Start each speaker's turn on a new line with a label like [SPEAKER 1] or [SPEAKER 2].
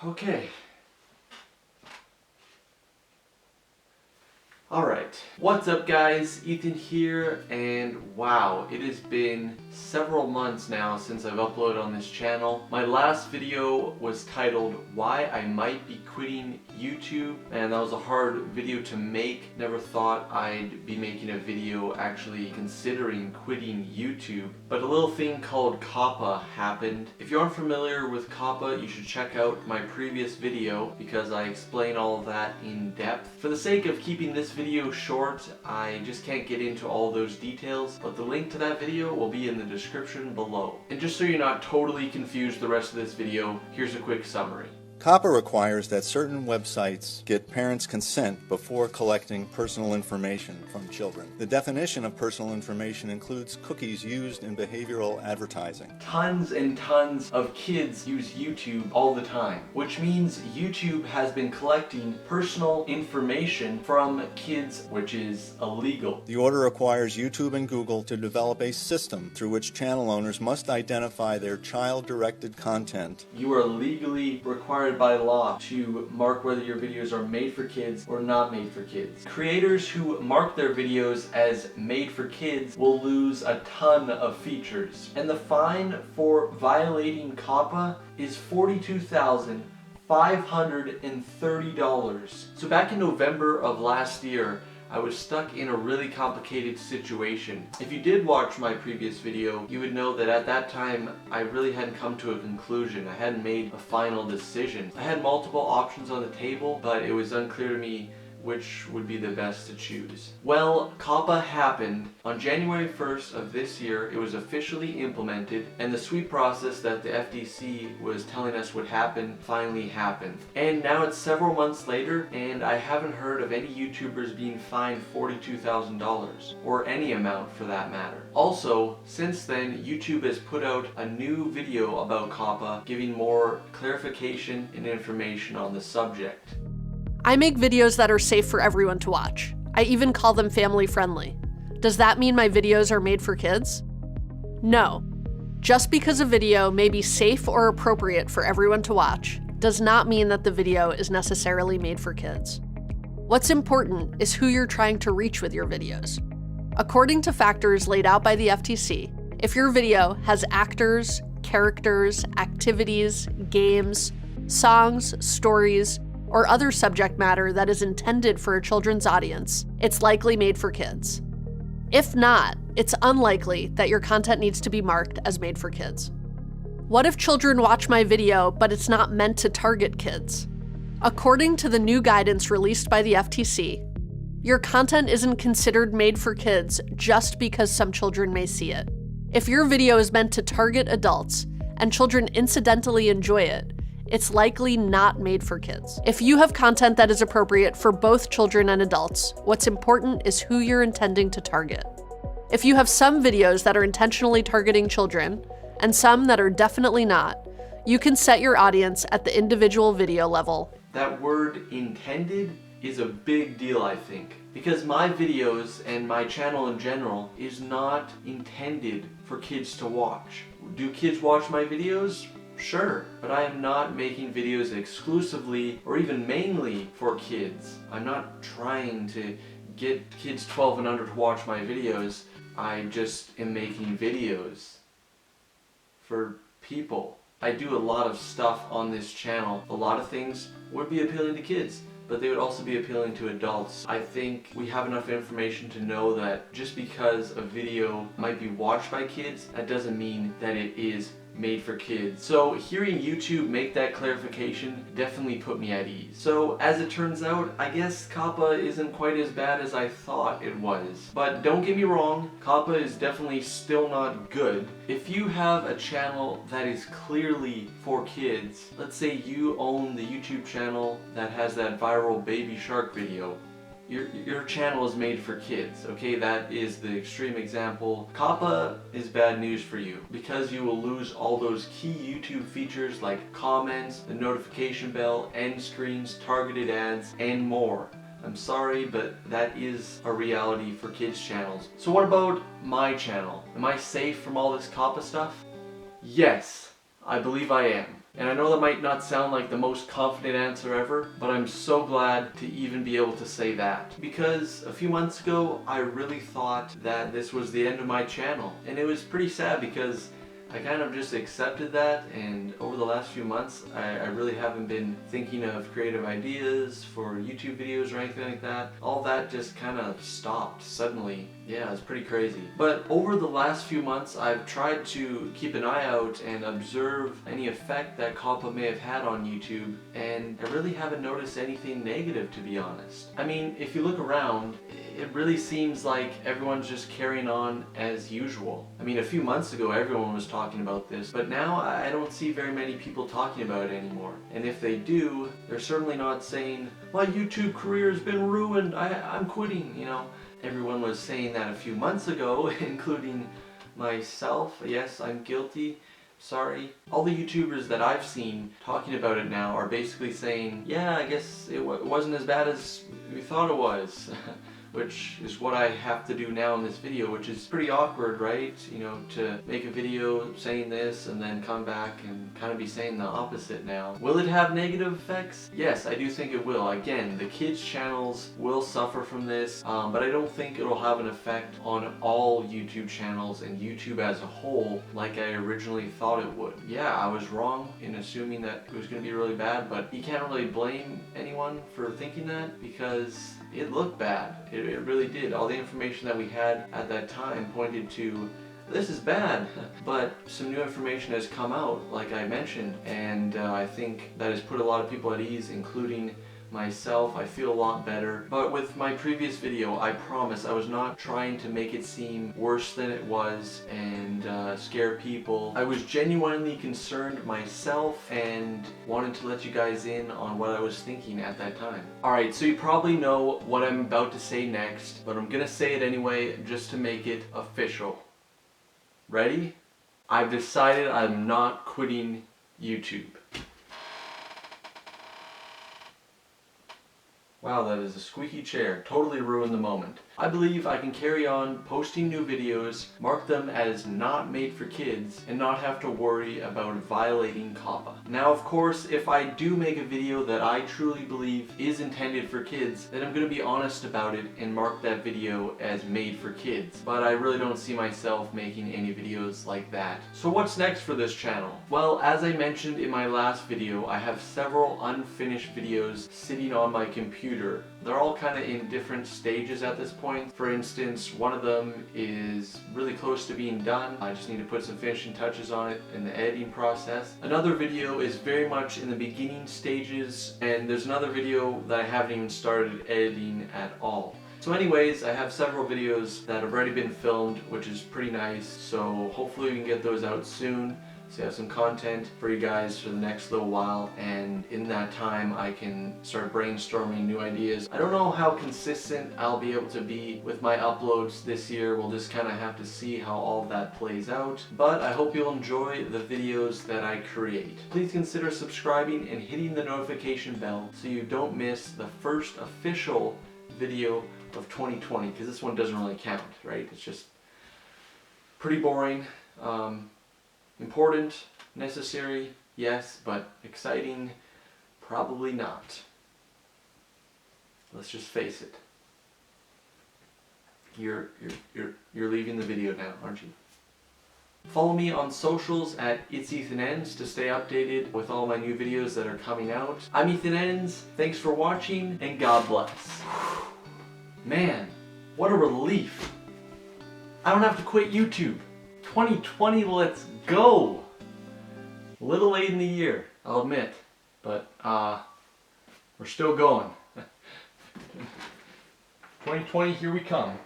[SPEAKER 1] Okay. Alright, what's up guys? Ethan here, and wow, it has been several months now since I've uploaded on this channel. My last video was titled Why I Might Be Quitting YouTube, and that was a hard video to make. Never thought I'd be making a video actually considering quitting YouTube. But a little thing called COPPA happened. If you aren't familiar with COPPA, you should check out my previous video because I explain all of that in depth. For the sake of keeping this video short, I just can't get into all those details, but the link to that video will be in the description below. And just so you're not totally confused the rest of this video, here's a quick summary.
[SPEAKER 2] COPPA requires that certain websites get parents' consent before collecting personal information from children. The definition of personal information includes cookies used in behavioral advertising.
[SPEAKER 1] Tons and tons of kids use YouTube all the time, which means YouTube has been collecting personal information from kids, which is illegal.
[SPEAKER 2] The order requires YouTube and Google to develop a system through which channel owners must identify their child-directed content.
[SPEAKER 1] You are legally required by law to mark whether your videos are made for kids or not made for kids. Creators who mark their videos as made for kids will lose a ton of features. And the fine for violating COPPA is $42,530. So back in November of last year, I was stuck in a really complicated situation. If you did watch my previous video, you would know that at that time I really hadn't come to a conclusion. I hadn't made a final decision. I had multiple options on the table, but it was unclear to me which would be the best to choose. Well, COPPA happened. On January 1st of this year, it was officially implemented, and the sweet process that the FTC was telling us would happen finally happened. And now it's several months later, and I haven't heard of any YouTubers being fined $42,000, or any amount for that matter. Also, since then, YouTube has put out a new video about COPPA, giving more clarification and information on the subject.
[SPEAKER 3] I make videos that are safe for everyone to watch. I even call them family friendly. Does that mean my videos are made for kids? No. Just because a video may be safe or appropriate for everyone to watch does not mean that the video is necessarily made for kids. What's important is who you're trying to reach with your videos. According to factors laid out by the FTC, if your video has actors, characters, activities, games, songs, stories, or other subject matter that is intended for a children's audience, it's likely made for kids. If not, it's unlikely that your content needs to be marked as made for kids. What if children watch my video, but it's not meant to target kids? According to the new guidance released by the FTC, your content isn't considered made for kids just because some children may see it. If your video is meant to target adults and children incidentally enjoy it, it's likely not made for kids. If you have content that is appropriate for both children and adults, what's important is who you're intending to target. If you have some videos that are intentionally targeting children, and some that are definitely not, you can set your audience at the individual video level.
[SPEAKER 1] That word intended is a big deal, I think, because my videos and my channel in general is not intended for kids to watch. Do kids watch my videos? Sure, but I am not making videos exclusively or even mainly for kids. I'm not trying to get kids 12 and under to watch my videos. I just am making videos for people. I do a lot of stuff on this channel. A lot of things would be appealing to kids, but they would also be appealing to adults. I think we have enough information to know that just because a video might be watched by kids, that doesn't mean that it is made for kids. So hearing YouTube make that clarification definitely put me at ease. So as it turns out, I guess COPPA isn't quite as bad as I thought it was. But don't get me wrong, COPPA is definitely still not good. If you have a channel that is clearly for kids, let's say you own the YouTube channel that has that viral baby shark video, your channel is made for kids, okay? That is the extreme example. COPPA is bad news for you because you will lose all those key YouTube features like comments, the notification bell, end screens, targeted ads, and more. I'm sorry, but that is a reality for kids channels. So what about my channel? Am I safe from all this COPPA stuff? Yes, I believe I am. And I know that might not sound like the most confident answer ever, but I'm so glad to even be able to say that. Because a few months ago, I really thought that this was the end of my channel. And it was pretty sad because I kind of just accepted that, and over the last few months I really haven't been thinking of creative ideas for YouTube videos or anything like that. All that just kind of stopped suddenly. Yeah, it's pretty crazy. But over the last few months I've tried to keep an eye out and observe any effect that COPPA may have had on YouTube, and I really haven't noticed anything negative, to be honest. I mean, if you look around, it really seems like everyone's just carrying on as usual. I mean, a few months ago everyone was talking about this, but now I don't see very many people talking about it anymore. And if they do, they're certainly not saying, my YouTube career has been ruined, I'm quitting, you know. Everyone was saying that a few months ago, including myself. Yes, I'm guilty. Sorry. All the YouTubers that I've seen talking about it now are basically saying, yeah, I guess it wasn't as bad as we thought it was. Which is what I have to do now in this video, which is pretty awkward, right? You know, to make a video saying this and then come back and kind of be saying the opposite now. Will it have negative effects? Yes, I do think it will. Again, the kids' channels will suffer from this, but I don't think it'll have an effect on all YouTube channels and YouTube as a whole like I originally thought it would. Yeah, I was wrong in assuming that it was going to be really bad, but you can't really blame anyone for thinking that because it looked bad. It really did. All the information that we had at that time pointed to this is bad, but some new information has come out, like I mentioned, and I think that has put a lot of people at ease, including myself. I feel a lot better. But with my previous video, I promise I was not trying to make it seem worse than it was and scare people. I was genuinely concerned myself and wanted to let you guys in on what I was thinking at that time. Alright, so you probably know what I'm about to say next, but I'm gonna say it anyway just to make it official. Ready? I've decided I'm not quitting YouTube. Wow, that is a squeaky chair. Totally ruined the moment. I believe I can carry on posting new videos, mark them as not made for kids, and not have to worry about violating COPPA. Now, of course, if I do make a video that I truly believe is intended for kids, then I'm going to be honest about it and mark that video as made for kids. But I really don't see myself making any videos like that. So what's next for this channel? Well, as I mentioned in my last video, I have several unfinished videos sitting on my computer. They're all kind of in different stages at this point. For instance, one of them is really close to being done. I just need to put some finishing touches on it in the editing process. Another video is very much in the beginning stages, and there's another video that I haven't even started editing at all. So anyways, I have several videos that have already been filmed, which is pretty nice, so hopefully we can get those out soon. So I have some content for you guys for the next little while, and in that time I can start brainstorming new ideas. I don't know how consistent I'll be able to be with my uploads this year. We'll just kind of have to see how all of that plays out, but I hope you'll enjoy the videos that I create. Please consider subscribing and hitting the notification bell so you don't miss the first official video of 2020, because this one doesn't really count, right? It's just pretty boring. Important, necessary, yes, but exciting, probably not. Let's just face it. You're leaving the video now, aren't you? Follow me on socials at isEthanEnds to stay updated with all my new videos that are coming out. I'm Ethan Ends, thanks for watching, and God bless. Man, what a relief. I don't have to quit YouTube. 2020, let's go! A little late in the year, I'll admit, but we're still going. 2020, here we come.